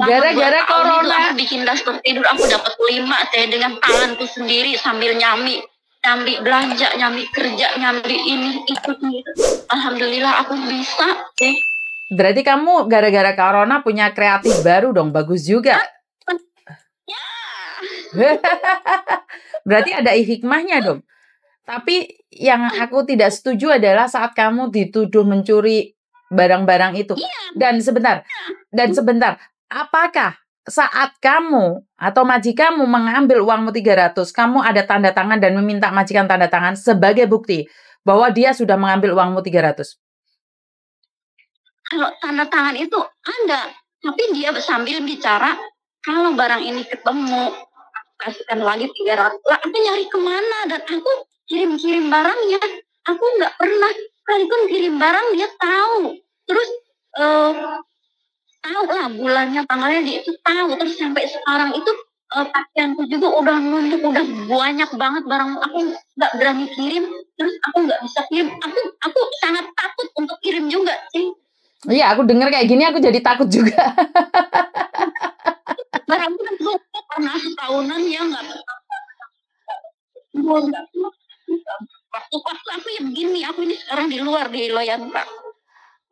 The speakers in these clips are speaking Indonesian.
Gara-gara corona aku bikin daftar tidur, aku dapat 5 teh dengan tanganku sendiri sambil nyambi belanja, nyambi kerja, nyambi ini itu gitu. Alhamdulillah aku bisa deh. Berarti kamu gara-gara corona punya kreatif baru dong, bagus juga. Ya. Berarti ada hikmahnya dong. Tapi yang aku tidak setuju adalah saat kamu dituduh mencuri barang-barang itu. Dan sebentar, apakah saat kamu atau majikanmu mengambil uangmu 300, kamu ada tanda tangan dan meminta majikan tanda tangan sebagai bukti bahwa dia sudah mengambil uangmu 300? Kalau tanda tangan itu ada, tapi dia sambil bicara, kalau barang ini ketemu, kasihkan lagi 300. Lah, aku nyari kemana? Dan aku kirim barangnya. Aku nggak pernah sekalipun kirim barang, dia tahu. Terus tahu lah bulannya, tanggalnya, dia itu tahu. Terus sampai sekarang itu pakaianku juga udah numpuk, udah banyak banget barang. Aku nggak berani kirim, terus aku nggak bisa kirim. Aku sangat takut untuk kirim juga sih. Iya, aku dengar kayak gini aku jadi takut juga. Barang kan numpuk pernah setahunan ya nggak. Waktu aku ya begini, aku ini sekarang di luar di Loyang, Pak.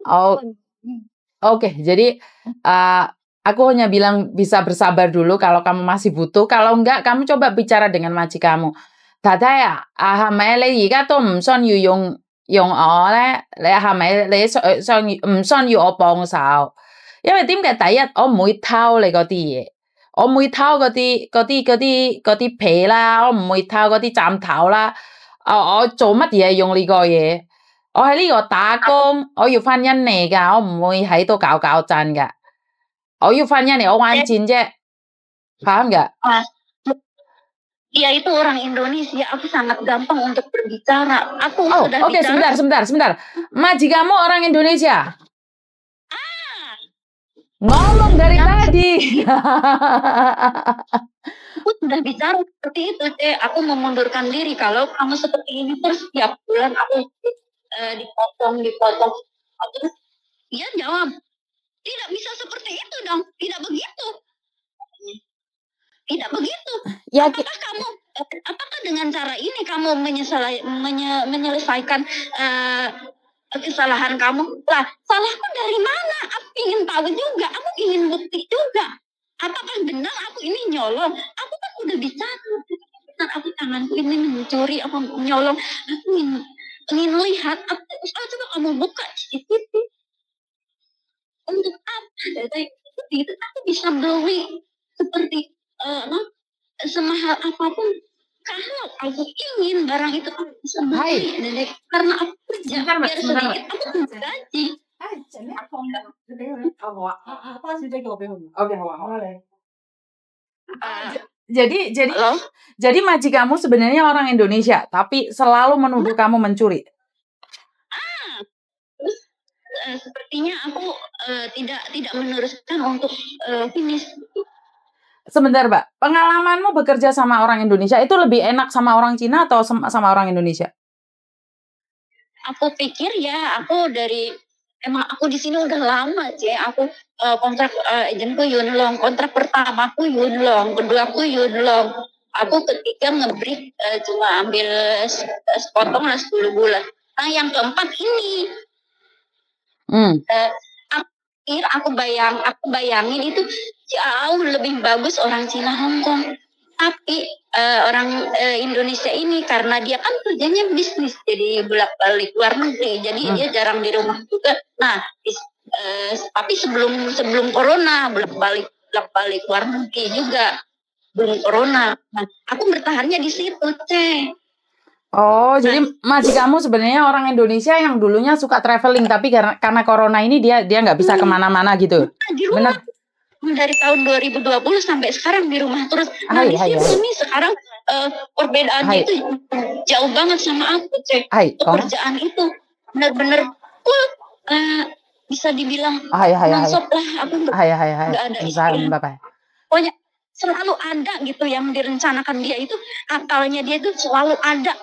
Oh, oke. Jadi aku hanya bilang bisa bersabar dulu kalau kamu masih butuh. Kalau enggak, kamu coba bicara dengan majikanmu. Dadaya, 係咪你而家都唔需要用我咧？你係咪你唔需要我幫手？因為點解第一，我唔會偷你嗰啲嘢，我唔會偷嗰啲皮啦，我唔會偷嗰啲枕頭啦。我做乜嘢用呢個嘢？我喺呢度打工，我要翻印尼㗎，我唔會喺度搞震㗎。我要翻印尼，我玩錢啫，paham nggak? Dia itu orang Indonesia, aku sangat gampang untuk berbicara. Aku sudah Oke, sebentar. Majikanmu orang Indonesia? Ngomong dari tadi. Aku sudah bicara seperti itu, aku memundurkan diri kalau kamu seperti ini terus setiap bulan aku dipotong. Terus dia jawab, tidak bisa seperti itu dong, tidak begitu. Ya, apakah dengan cara ini kamu menyelesaikan kesalahan kamu? Lah, salahku dari mana? Aku ingin tahu juga, aku ingin bukti juga. Apakah benar aku ini nyolong? Aku kan udah bicara, benar aku tanganku ini mencuri, apa nyolong? Aku ingin lihat. Coba kamu buka CCTV. Untuk apa? Itu aku bisa beli seperti semahal apapun. Kalau aku ingin barang itu aku bisa beli. Karena aku kerja biar sedikit aku gaji. Jadi majikanmu sebenarnya orang Indonesia, tapi selalu menuduh kamu mencuri. Sepertinya aku tidak meneruskan untuk finish. Sebentar, Mbak. Pengalamanmu bekerja sama orang Indonesia itu lebih enak sama orang Cina atau sama orang Indonesia? Aku pikir ya, emang aku di sini udah lama, aku kontrak agenku Yunlong, kontrak pertamaku Yunlong, keduaku Yunlong. Aku ketiga ngebreak cuma ambil sepotong lah 10 bulan. Nah, yang keempat ini. Aku bayangin itu jauh lebih bagus orang Cina Hongkong. Tapi orang Indonesia ini karena dia kan kerjanya bisnis, jadi bolak-balik luar negeri, jadi dia jarang di rumah juga. Nah, tapi sebelum corona bolak-balik luar negeri juga belum corona. Nah, aku bertahannya di situ, jadi majikanmu sebenarnya orang Indonesia yang dulunya suka traveling, tapi karena corona ini dia nggak bisa kemana-mana gitu. Benar. Dari tahun 2020 sampai sekarang di rumah terus. Nah, di sini sekarang perbedaannya itu jauh banget sama aku, pekerjaan itu benar-benar bisa dibilang non-stop lah. Aku nggak ada istilah. Pokoknya selalu ada gitu yang direncanakan dia itu, akalnya dia itu selalu ada.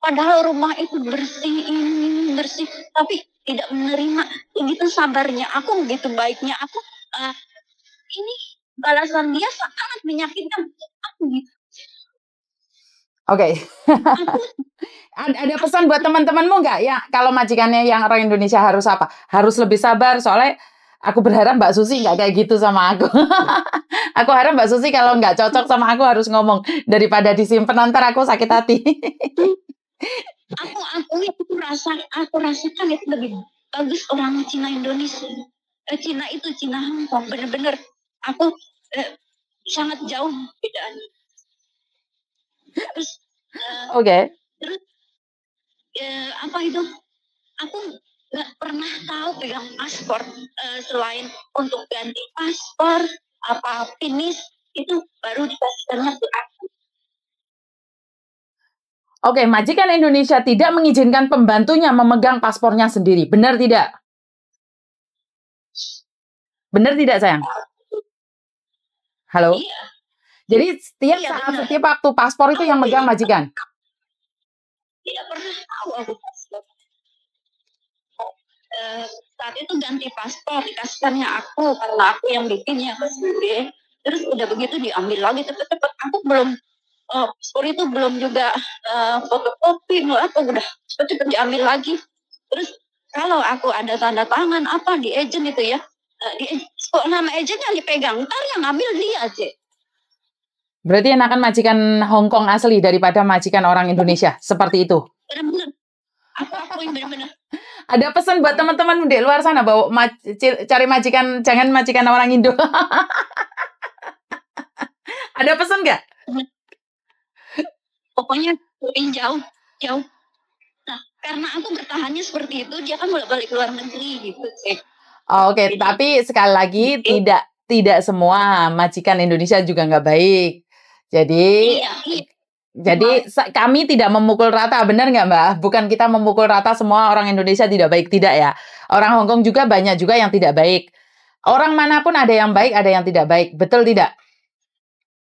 Padahal rumah itu bersih, tapi tidak menerima. Begitu sabarnya aku, begitu baiknya aku, ini balasan dia sangat menyakitkan aku gitu. Oke. Aku Ada pesan buat teman-temanmu nggak ya? Kalau majikannya yang orang Indonesia harus apa? Harus lebih sabar. Soalnya aku berharap Mbak Susi nggak kayak gitu sama aku. Aku harap Mbak Susi kalau nggak cocok sama aku harus ngomong daripada disimpan ntar aku sakit hati. aku rasakan itu lebih bagus orang Cina Indonesia. Cina Hong Kong, bener-bener aku sangat jauh bedanya. Terus Oke. terus apa itu? Aku nggak pernah tahu pegang paspor selain untuk ganti paspor apa finish itu baru dikasihkannya ke aku. Oke, majikan Indonesia tidak mengizinkan pembantunya memegang paspornya sendiri. Benar tidak? Benar tidak, sayang? Halo? Iya. Jadi setiap Iya, saat, benar. setiap waktu paspor itu yang megang majikan? Tidak pernah tahu aku paspor. Saat itu ganti paspor dikasihkannya aku karena aku yang bikinnya sendiri. Terus udah begitu diambil lagi cepet-cepet. Aku belum paspor itu belum juga fotokopi apa udah cepet-cepet diambil lagi. Terus kalau aku ada tanda tangan apa di agent itu ya, kok nama agentnya dipegang, ntar yang ngambil dia aja. Berarti enakan majikan Hong Kong asli daripada majikan orang Indonesia, seperti itu? Benar-benar. Aku yang benar-benar. Ada pesan buat teman-teman di luar sana bahwa cari majikan, jangan majikan orang Indo. Ada pesan nggak? Pokoknya jauh. Nah, karena aku bertahannya seperti itu, dia kan bolak-balik keluar negeri gitu sih. Oke, tapi sekali lagi tidak semua majikan Indonesia juga nggak baik. Jadi Jadi kami tidak memukul rata, benar nggak Mbak? Bukan kita memukul rata semua orang Indonesia tidak baik, tidak ya. Orang Hong Kong juga banyak juga yang tidak baik. Orang manapun ada yang baik, ada yang tidak baik, betul tidak?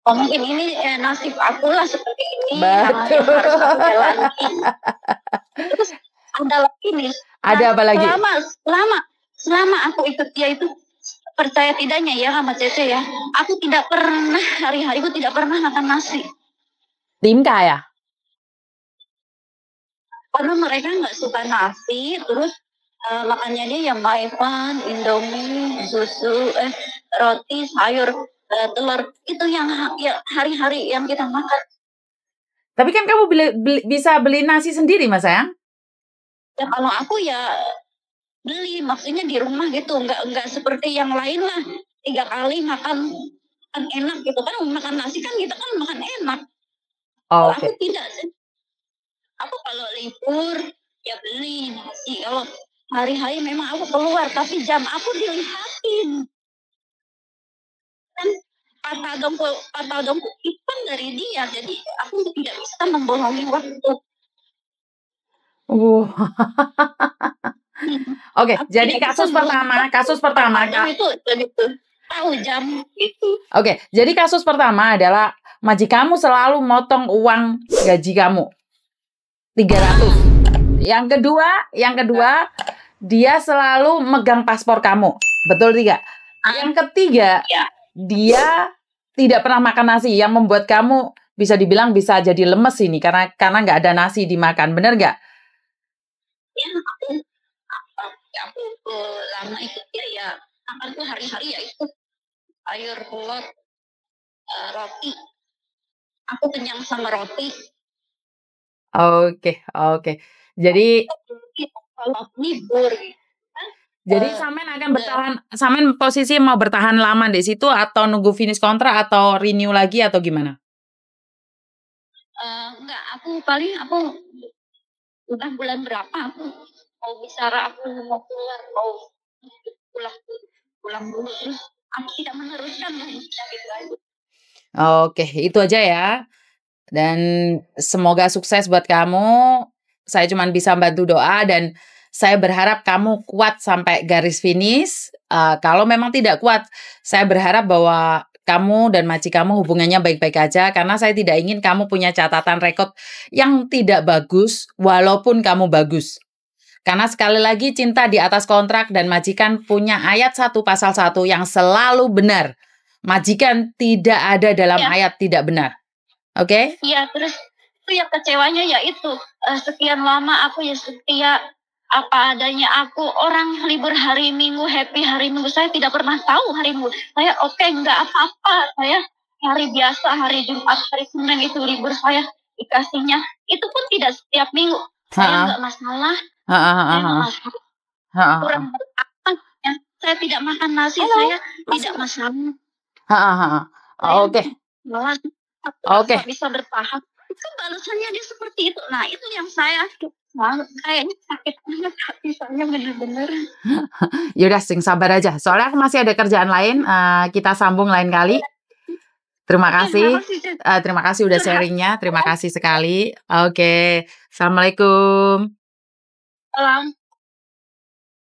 Oh, mungkin ini nasib aku lah seperti ini. Betul. Yang harus aku jalani. Terus ada lagi nih. Ada apa lagi? Selama aku ikut dia itu, percaya tidaknya ya sama Cece ya, aku tidak pernah hari-hariku tidak pernah makan nasi. Timka ya? Karena mereka nggak suka nasi, terus makannya dia yang maifan, indomie, susu, roti, sayur, telur, itu yang hari-hari yang kita makan. Tapi kan kamu bisa beli nasi sendiri, Mas sayang? Ya kalau aku ya beli, maksudnya di rumah gitu, nggak seperti yang lain lah 3 kali makan kan enak gitu kan, makan nasi kan kita kan makan enak. Oh, aku tidak sih. Aku kalau libur ya beli nasi. Kalau hari-hari memang aku keluar, tapi jam aku dilihatin. Kan patadongku itu kan dari dia, jadi aku tidak bisa membohongi waktu. Oke, jadi kasus pertama itu tahu jam itu. Oke, jadi kasus pertama adalah majikanmu selalu motong uang gaji kamu 300. Yang kedua, dia selalu megang paspor kamu. Betul tidak? Yang ketiga, dia tidak pernah makan nasi yang membuat kamu bisa dibilang bisa jadi lemes ini karena nggak ada nasi dimakan. Benar nggak? Ya, aku lama ikut dia ya, makanku hari-hari ya itu sayur, telur, roti. Aku kenyang sama roti. Oke. Jadi kalau libur. Jadi Samen akan bertahan, Samen posisi mau bertahan lama di situ atau nunggu finish kontrak atau renew lagi atau gimana? Enggak, aku udah bulan berapa aku mau bicara, aku mau keluar, mau pulang dulu, terus aku tidak meneruskan gitu aja. Oke, itu aja ya. Dan semoga sukses buat kamu. Saya cuma bisa bantu doa dan saya berharap kamu kuat sampai garis finish. Kalau memang tidak kuat, saya berharap bahwa kamu dan majikanmu hubungannya baik-baik aja karena saya tidak ingin kamu punya catatan rekod yang tidak bagus walaupun kamu bagus. Karena sekali lagi cinta di atas kontrak dan majikan punya ayat 1 pasal 1 yang selalu benar. Majikan tidak ada dalam Ya. ayat tidak benar. Oke? Iya, terus itu yang kecewanya ya itu sekian lama aku ya setia apa adanya aku. Orang libur hari Minggu, happy hari Minggu, saya tidak pernah tahu hari Minggu. Saya enggak apa-apa. Saya hari biasa, hari Jumat, hari Senin itu libur saya dikasihnya. Itu pun tidak setiap minggu. Saya enggak masalah. Saya enggak masalah. Kurang apa ya? Saya tidak makan nasi, saya tidak masalah. Oke. Oke. Bisa bertahan. Itu balasannya dia seperti itu. Nah, itu yang saya kayaknya sakit banget hati saya benar-benar. Yaudah, sing sabar aja. Soalnya aku masih ada kerjaan lain. Kita sambung lain kali. Terima kasih. Terima kasih udah sharingnya. Terima kasih sekali. Oke. Assalamualaikum. Salam.